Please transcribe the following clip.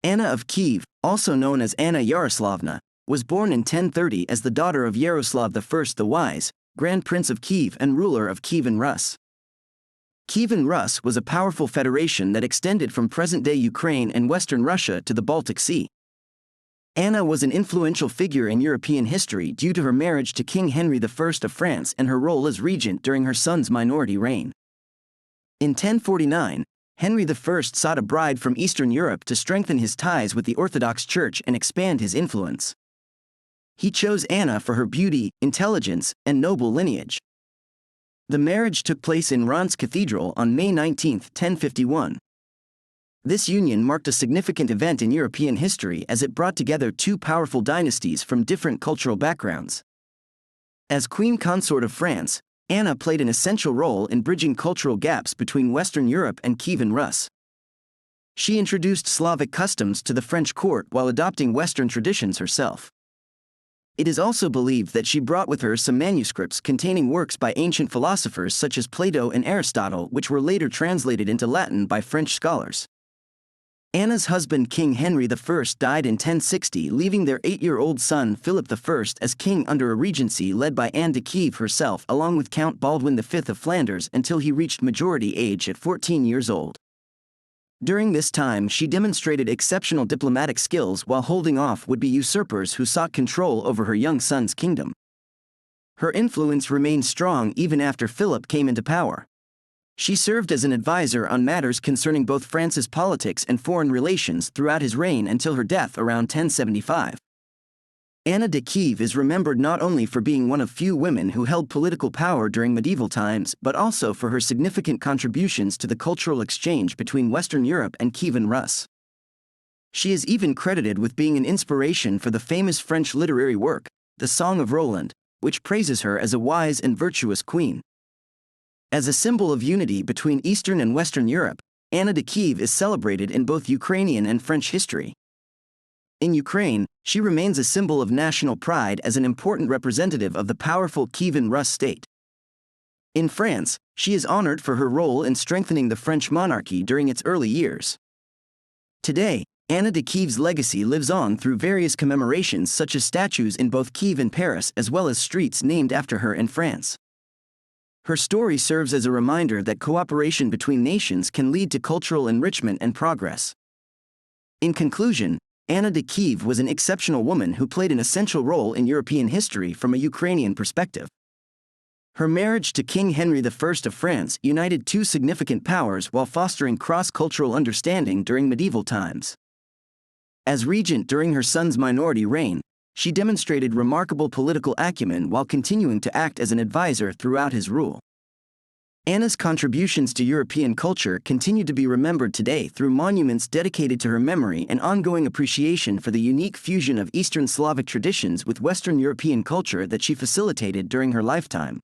Anna of Kyiv, also known as Anna Yaroslavna, was born in 1030 as the daughter of Yaroslav I the Wise, Grand Prince of Kyiv and ruler of Kyivan Rus. Kyivan Rus was a powerful federation that extended from present-day Ukraine and western Russia to the Baltic Sea. Anna was an influential figure in European history due to her marriage to King Henry I of France and her role as regent during her son's minority reign. In 1049, Henry I sought a bride from Eastern Europe to strengthen his ties with the Orthodox Church and expand his influence. He chose Anna for her beauty, intelligence, and noble lineage. The marriage took place in Reims Cathedral on May 19, 1051. This union marked a significant event in European history as it brought together two powerful dynasties from different cultural backgrounds. As Queen Consort of France, Anna played an essential role in bridging cultural gaps between Western Europe and Kyivan Rus. She introduced Slavic customs to the French court while adopting Western traditions herself. It is also believed that she brought with her some manuscripts containing works by ancient philosophers such as Plato and Aristotle, which were later translated into Latin by French scholars. Anna's husband King Henry I died in 1060, leaving their 8-year-old son Philip I as king under a regency led by Anne de Kyiv herself along with Count Baldwin V of Flanders until he reached majority age at 14 years old. During this time she demonstrated exceptional diplomatic skills while holding off would-be usurpers who sought control over her young son's kingdom. Her influence remained strong even after Philip came into power. She served as an advisor on matters concerning both France's politics and foreign relations throughout his reign until her death around 1075. Anna de Kyiv is remembered not only for being one of few women who held political power during medieval times but also for her significant contributions to the cultural exchange between Western Europe and Kyivan Rus. She is even credited with being an inspiration for the famous French literary work, The Song of Roland, which praises her as a wise and virtuous queen. As a symbol of unity between Eastern and Western Europe, Anna de Kyiv is celebrated in both Ukrainian and French history. In Ukraine, she remains a symbol of national pride as an important representative of the powerful Kyivan Rus state. In France, she is honored for her role in strengthening the French monarchy during its early years. Today, Anna de Kyiv's legacy lives on through various commemorations such as statues in both Kyiv and Paris as well as streets named after her in France. Her story serves as a reminder that cooperation between nations can lead to cultural enrichment and progress. In conclusion, Anna de Kyiv was an exceptional woman who played an essential role in European history from a Ukrainian perspective. Her marriage to King Henry I of France united two significant powers while fostering cross-cultural understanding during medieval times. As regent during her son's minority reign, she demonstrated remarkable political acumen while continuing to act as an advisor throughout his rule. Anna's contributions to European culture continue to be remembered today through monuments dedicated to her memory and ongoing appreciation for the unique fusion of Eastern Slavic traditions with Western European culture that she facilitated during her lifetime.